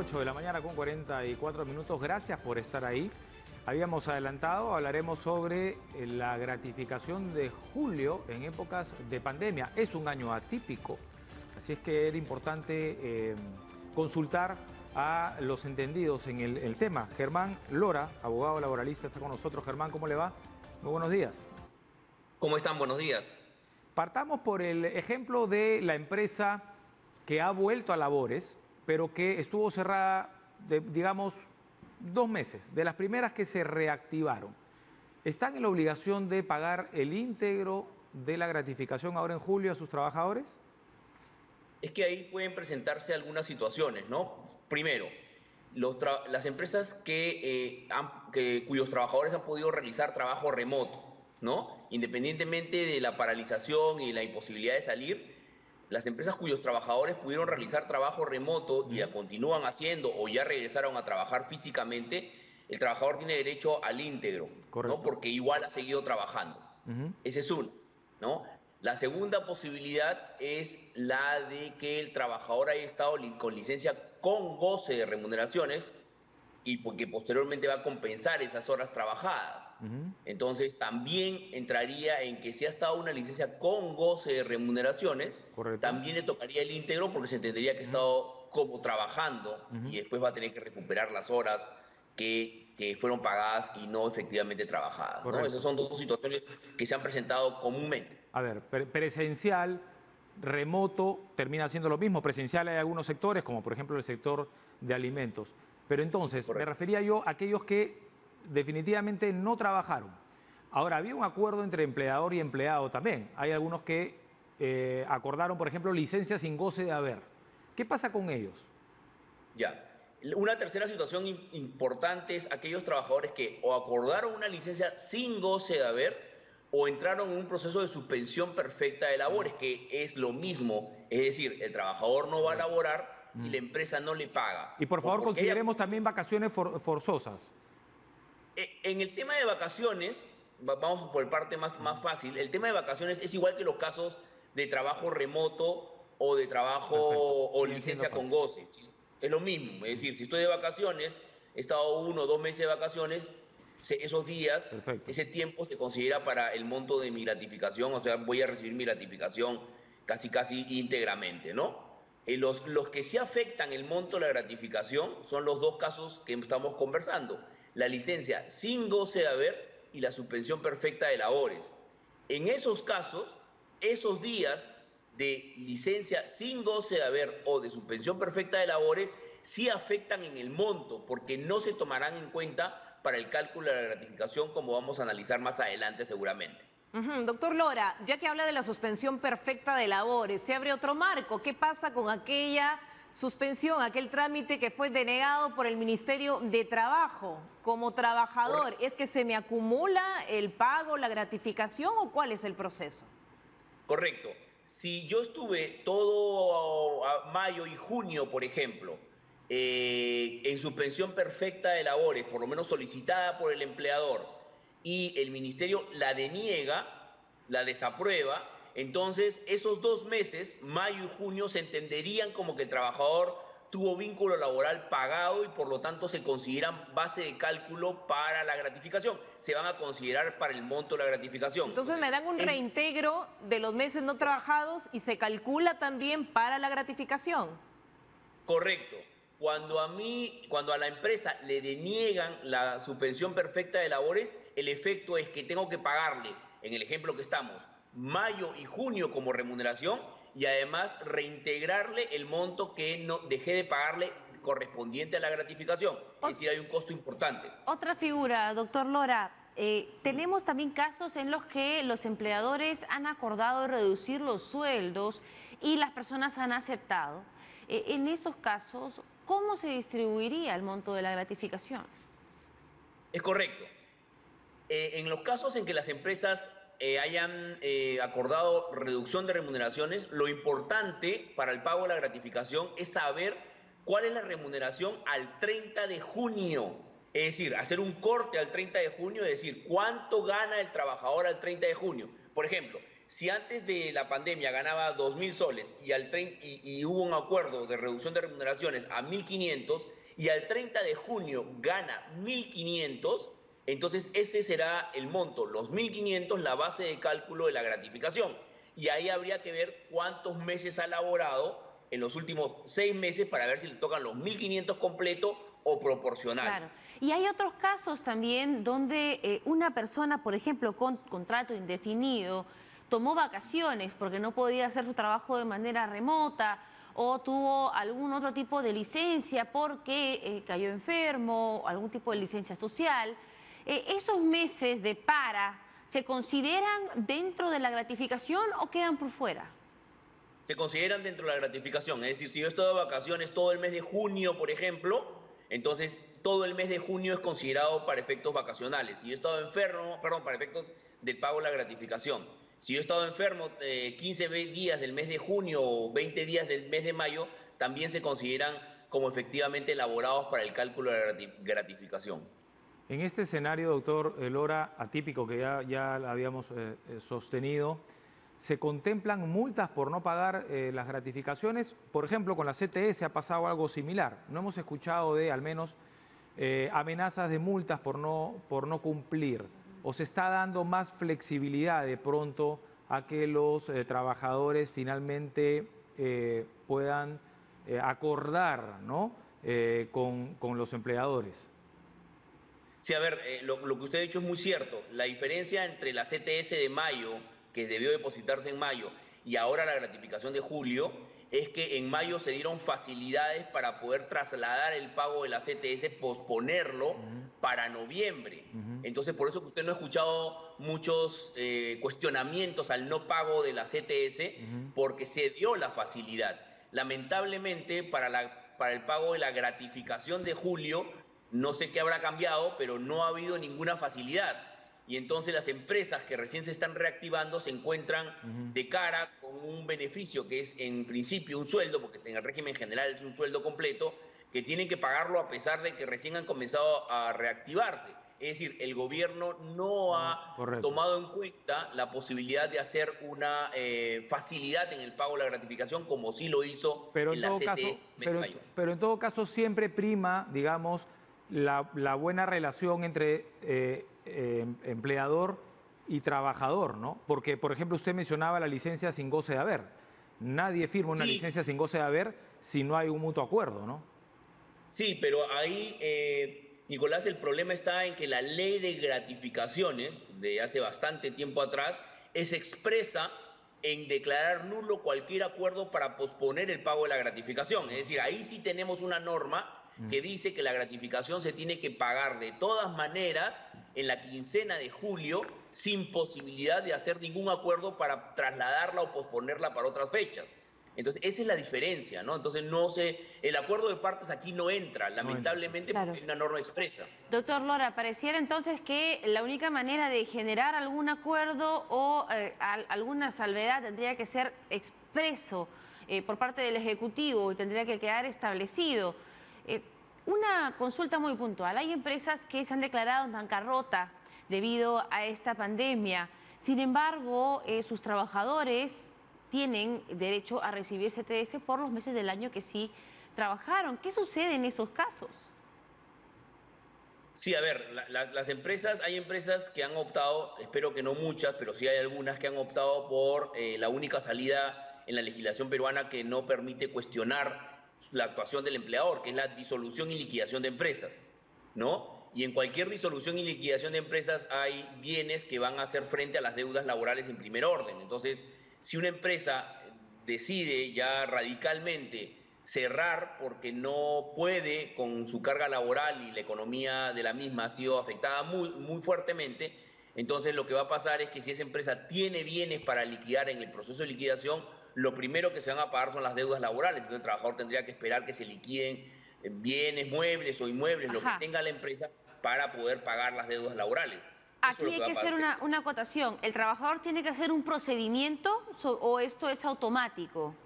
8 de la mañana con 44 minutos. Gracias por estar ahí. Habíamos adelantado, hablaremos sobre la gratificación de julio en épocas de pandemia. Es un año atípico, así es que era importante consultar a los entendidos en el tema. Germán Lora, abogado laboralista, está con nosotros. Germán, ¿cómo le va? Muy buenos días. ¿Cómo están? Buenos días. Partamos por el ejemplo de la empresa que ha vuelto a labores, pero que estuvo cerrada, digamos, 2 meses, de las primeras que se reactivaron. ¿Están en la obligación de pagar el íntegro de la gratificación ahora en julio a sus trabajadores? Es que ahí pueden presentarse algunas situaciones, ¿no? Primero, las empresas cuyos trabajadores han podido realizar trabajo remoto, ¿no? Independientemente de la paralización y la imposibilidad de salir, las empresas cuyos trabajadores pudieron realizar trabajo remoto y ya continúan haciendo o ya regresaron a trabajar físicamente, el trabajador tiene derecho al íntegro, ¿no? Correcto. Porque igual ha seguido trabajando. Ese es uno, ¿no? La segunda posibilidad es la de que el trabajador haya estado con licencia con goce de remuneraciones y porque posteriormente va a compensar esas horas trabajadas. Entonces también entraría en que si ha estado una licencia con goce de remuneraciones, Correcto. también le tocaría el íntegro porque se entendería que ha estado como trabajando y después va a tener que recuperar las horas que fueron pagadas y no efectivamente trabajadas, ¿no? Esas Correcto. son dos situaciones que se han presentado comúnmente. A ver, presencial, remoto, termina siendo lo mismo. Presencial hay algunos sectores, como por ejemplo el sector de alimentos. Pero entonces, me Correcto. refería yo a aquellos que definitivamente no trabajaron. Ahora, había un acuerdo entre empleador y empleado también. Hay algunos que acordaron, por ejemplo, licencias sin goce de haber. ¿Qué pasa con ellos? Ya. Una tercera situación importante es aquellos trabajadores que o acordaron una licencia sin goce de haber o entraron en un proceso de suspensión perfecta de labores, que es lo mismo, es decir, el trabajador no va a Correcto. laborar y la empresa no le paga. Y por O favor, porque haya... consideremos también vacaciones forzosas. En el tema de vacaciones, vamos por parte más fácil, el tema de vacaciones es igual que los casos de trabajo remoto o de trabajo Perfecto. o Siguen siendo licencia con faltas. goce. Es lo mismo, es decir, si estoy de vacaciones, he estado 1 o 2 meses de vacaciones, esos días, Perfecto. ese tiempo se considera para el monto de mi gratificación, o sea, voy a recibir mi gratificación casi íntegramente, ¿no? Los que sí afectan el monto de la gratificación son los dos casos que estamos conversando: la licencia sin goce de haber y la suspensión perfecta de labores. En esos casos, esos días de licencia sin goce de haber o de suspensión perfecta de labores sí afectan en el monto, porque no se tomarán en cuenta para el cálculo de la gratificación, como vamos a analizar más adelante seguramente. Doctor Lora, ya que habla de la suspensión perfecta de labores, se abre otro marco. ¿Qué pasa con aquella suspensión, aquel trámite que fue denegado por el Ministerio de Trabajo como trabajador? ¿Es que se me acumula el pago, la gratificación o cuál es el proceso? Correcto. Si yo estuve todo mayo y junio, por ejemplo, en suspensión perfecta de labores, por lo menos solicitada por el empleador, y el ministerio la deniega, la desaprueba, entonces esos 2 meses, mayo y junio, se entenderían como que el trabajador tuvo vínculo laboral pagado y por lo tanto se consideran base de cálculo para la gratificación. Se van a considerar para el monto de la gratificación. Entonces Entonces, me dan un reintegro de los meses no trabajados y se calcula también para la gratificación. correcto. Cuando a la empresa le deniegan la suspensión perfecta de labores, el efecto es que tengo que pagarle, en el ejemplo que estamos, mayo y junio como remuneración y además reintegrarle el monto que no dejé de pagarle correspondiente a la gratificación. Es decir, hay un costo importante. Otra figura, doctor Lora, tenemos también casos en los que los empleadores han acordado reducir los sueldos y las personas han aceptado. En esos casos, ¿cómo se distribuiría el monto de la gratificación? Es correcto. En los casos en que las empresas hayan acordado reducción de remuneraciones, lo importante para el pago de la gratificación es saber cuál es la remuneración al 30 de junio. Es decir, hacer un corte al 30 de junio, es decir, cuánto gana el trabajador al 30 de junio. Por ejemplo, si antes de la pandemia ganaba 2.000 soles y hubo un acuerdo de reducción de remuneraciones a 1.500 y al 30 de junio gana 1.500, entonces ese será el monto, los 1.500, la base de cálculo de la gratificación. Y ahí habría que ver cuántos meses ha laborado en los últimos 6 meses para ver si le tocan los 1.500 completo o proporcional. Claro. Y hay otros casos también donde una persona, por ejemplo, con contrato indefinido, tomó vacaciones porque no podía hacer su trabajo de manera remota o tuvo algún otro tipo de licencia porque cayó enfermo, algún tipo de licencia social. ¿Esos meses de para se consideran dentro de la gratificación o quedan por fuera? Se consideran dentro de la gratificación, es decir, si yo he estado de vacaciones todo el mes de junio, por ejemplo, entonces todo el mes de junio es considerado para efectos vacacionales. Si yo he estado enfermo, perdón, para efectos del pago de la gratificación. Si yo he estado enfermo 15 días del mes de junio o 20 días del mes de mayo, también se consideran como efectivamente elaborados para el cálculo de la gratificación. En este escenario, doctor Lora, atípico que ya habíamos sostenido, ¿se contemplan multas por no pagar las gratificaciones? Por ejemplo, con la CTS ha pasado algo similar. No hemos escuchado de, al menos, amenazas de multas por no cumplir. ¿O se está dando más flexibilidad de pronto a que los trabajadores finalmente puedan acordar, ¿no? Con los empleadores? Sí, a ver, lo que usted ha dicho es muy cierto. La diferencia entre la CTS de mayo, que debió depositarse en mayo, y ahora la gratificación de julio, es que en mayo se dieron facilidades para poder trasladar el pago de la CTS, posponerlo para noviembre. Entonces, por eso que usted no ha escuchado muchos cuestionamientos al no pago de la CTS, porque se dio la facilidad. Lamentablemente, para el pago de la gratificación de julio, no sé qué habrá cambiado, pero no ha habido ninguna facilidad. Y entonces las empresas que recién se están reactivando se encuentran de cara con un beneficio que es en principio un sueldo, porque en el régimen general es un sueldo completo, que tienen que pagarlo a pesar de que recién han comenzado a reactivarse. Es decir, el gobierno no ha tomado en cuenta la posibilidad de hacer una facilidad en el pago de la gratificación como sí lo hizo en la CTS. Pero en todo caso siempre prima, digamos, la buena relación entre empleador y trabajador, ¿no? Porque, por ejemplo, usted mencionaba la licencia sin goce de haber. Nadie firma una licencia sin goce de haber si no hay un mutuo acuerdo, ¿no? Sí, pero ahí, Nicolás, el problema está en que la ley de gratificaciones de hace bastante tiempo atrás es expresa en declarar nulo cualquier acuerdo para posponer el pago de la gratificación. Es decir, ahí sí tenemos una norma que dice que la gratificación se tiene que pagar de todas maneras en la quincena de julio sin posibilidad de hacer ningún acuerdo para trasladarla o posponerla para otras fechas. Entonces, esa es la diferencia, ¿no? Entonces, el acuerdo de partes aquí no entra, lamentablemente, porque hay una norma expresa. Doctor Lora, pareciera entonces que la única manera de generar algún acuerdo o alguna salvedad tendría que ser expreso por parte del Ejecutivo y tendría que quedar establecido. Una consulta muy puntual. Hay empresas que se han declarado en bancarrota debido a esta pandemia. Sin embargo, sus trabajadores tienen derecho a recibir CTS por los meses del año que sí trabajaron. ¿Qué sucede en esos casos? Sí, a ver, las empresas, hay empresas que han optado, espero que no muchas, pero sí hay algunas que han optado por la única salida en la legislación peruana que no permite cuestionar la actuación del empleador, que es la disolución y liquidación de empresas, ¿no? Y en cualquier disolución y liquidación de empresas hay bienes que van a hacer frente a las deudas laborales en primer orden. Entonces, si una empresa decide ya radicalmente cerrar porque no puede con su carga laboral y la economía de la misma ha sido afectada muy fuertemente, entonces lo que va a pasar es que si esa empresa tiene bienes para liquidar en el proceso de liquidación, lo primero que se van a pagar son las deudas laborales. Entonces el trabajador tendría que esperar que se liquiden bienes, muebles o inmuebles, lo que tenga la empresa, para poder pagar las deudas laborales. Aquí hay que hacer una acotación. ¿El trabajador tiene que hacer un procedimiento o esto es automático?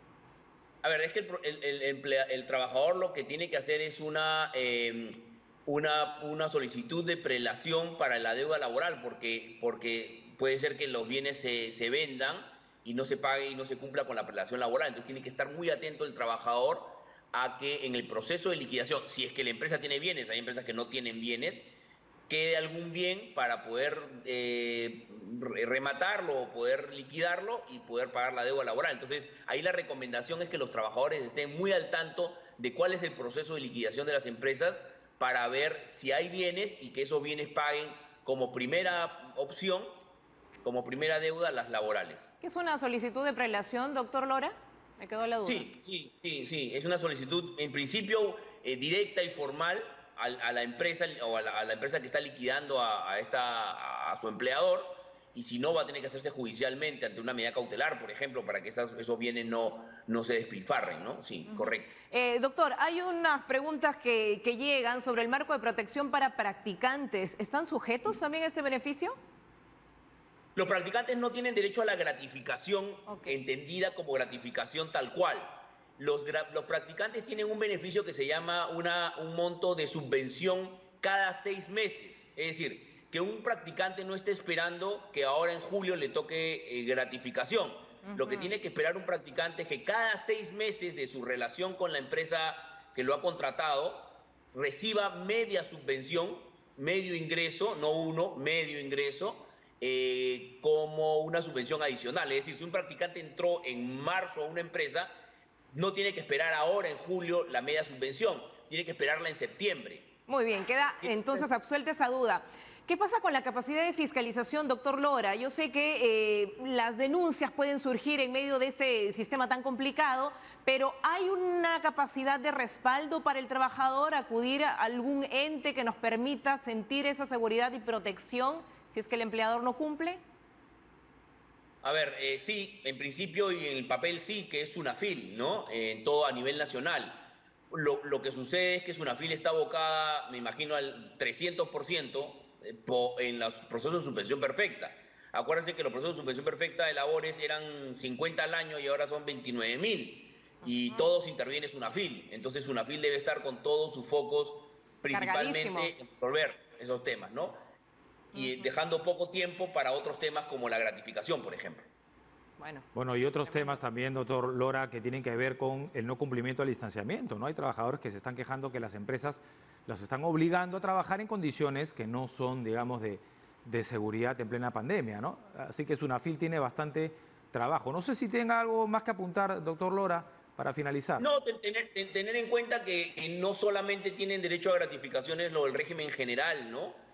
A ver, es que el trabajador lo que tiene que hacer es una solicitud de prelación para la deuda laboral, porque puede ser que los bienes se vendan y no se pague y no se cumpla con la relación laboral. Entonces tiene que estar muy atento el trabajador a que en el proceso de liquidación, si es que la empresa tiene bienes, hay empresas que no tienen bienes, quede algún bien para poder rematarlo o poder liquidarlo y poder pagar la deuda laboral. Entonces, ahí la recomendación es que los trabajadores estén muy al tanto de cuál es el proceso de liquidación de las empresas para ver si hay bienes y que esos bienes paguen como primera opción, como primera deuda, las laborales. ¿Qué es una solicitud de prelación, doctor Lora? Me quedó la duda. Sí. Es una solicitud, en principio, directa y formal a la empresa o a la empresa que está liquidando a su empleador, y si no va a tener que hacerse judicialmente ante una medida cautelar, por ejemplo, para que esos bienes no se despilfarren, ¿no? Sí, correcto. Doctor, hay unas preguntas que llegan sobre el marco de protección para practicantes. ¿Están sujetos también a este beneficio? Los practicantes no tienen derecho a la gratificación, entendida como gratificación tal cual. Los practicantes tienen un beneficio que se llama un monto de subvención cada 6 meses. Es decir, que un practicante no esté esperando que ahora en julio le toque gratificación. Lo que tiene que esperar un practicante es que cada 6 meses de su relación con la empresa que lo ha contratado reciba media subvención, medio ingreso, no uno, medio ingreso, como una subvención adicional. Es decir, si un practicante entró en marzo a una empresa, no tiene que esperar ahora en julio la media subvención, tiene que esperarla en septiembre. Muy bien, queda entonces absuelta esa duda. ¿Qué pasa con la capacidad de fiscalización, doctor Lora? Yo sé que las denuncias pueden surgir en medio de este sistema tan complicado, pero ¿hay una capacidad de respaldo para el trabajador, acudir a algún ente que nos permita sentir esa seguridad y protección si es que el empleador no cumple? A ver, sí, en principio y en el papel sí, que es SUNAFIL, ¿no? En todo a nivel nacional. Lo que sucede es que SUNAFIL está abocada, me imagino, al 300% en los procesos de suspensión perfecta. Acuérdense que los procesos de suspensión perfecta de labores eran 50 al año y ahora son 29.000. Y todos interviene SUNAFIL. Entonces SUNAFIL debe estar con todos sus focos principalmente en resolver esos temas, ¿no? Y dejando poco tiempo para otros temas como la gratificación, por ejemplo. Bueno, y otros temas también, doctor Lora, que tienen que ver con el no cumplimiento del distanciamiento, ¿no? Hay trabajadores que se están quejando que las empresas los están obligando a trabajar en condiciones que no son, digamos, de seguridad en plena pandemia, ¿no? Así que SUNAFIL tiene bastante trabajo. No sé si tenga algo más que apuntar, doctor Lora, para finalizar. No, tener en cuenta que no solamente tienen derecho a gratificaciones lo del régimen general, ¿no?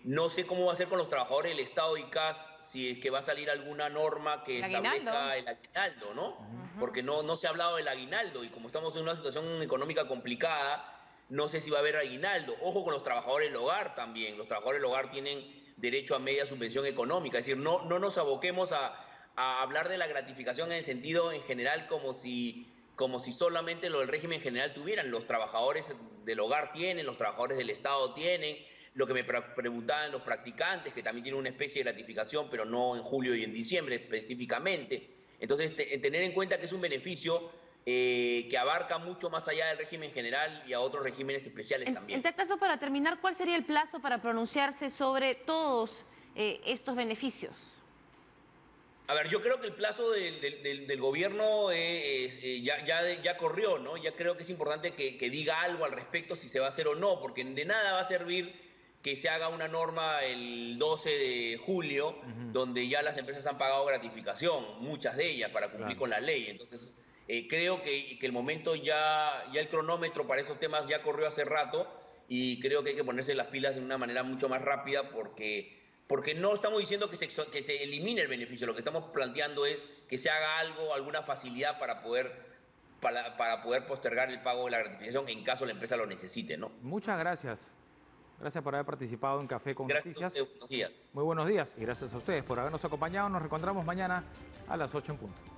No sé cómo va a ser con los trabajadores del Estado y CAS, si es que va a salir alguna norma que establezca el aguinaldo, ¿no? Porque no se ha hablado del aguinaldo y como estamos en una situación económica complicada, no sé si va a haber aguinaldo. Ojo con los trabajadores del hogar también. Los trabajadores del hogar tienen derecho a media subvención económica. Es decir, no nos aboquemos a hablar de la gratificación en el sentido en general como si solamente lo del régimen general tuvieran. Los trabajadores del hogar tienen, los trabajadores del Estado tienen. Lo que me preguntaban los practicantes, que también tienen una especie de gratificación, pero no en julio y en diciembre específicamente. Entonces, tener en cuenta que es un beneficio que abarca mucho más allá del régimen general y a otros regímenes especiales también. En tal caso, para terminar, ¿cuál sería el plazo para pronunciarse sobre todos estos beneficios? A ver, yo creo que el plazo del gobierno ya corrió, ¿no? Ya creo que es importante que diga algo al respecto si se va a hacer o no, porque de nada va a servir que se haga una norma el 12 de julio, donde ya las empresas han pagado gratificación, muchas de ellas, para cumplir con la ley. Entonces, creo que el momento ya el cronómetro para estos temas ya corrió hace rato y creo que hay que ponerse las pilas de una manera mucho más rápida porque no estamos diciendo que se elimine el beneficio, lo que estamos planteando es que se haga algo, alguna facilidad para poder postergar el pago de la gratificación en caso la empresa lo necesite, ¿no? Muchas gracias. Gracias por haber participado en Café con Noticias. Gracias a ustedes, buenos días. Muy buenos días y gracias a ustedes por habernos acompañado. Nos reencontramos mañana a las 8 en punto.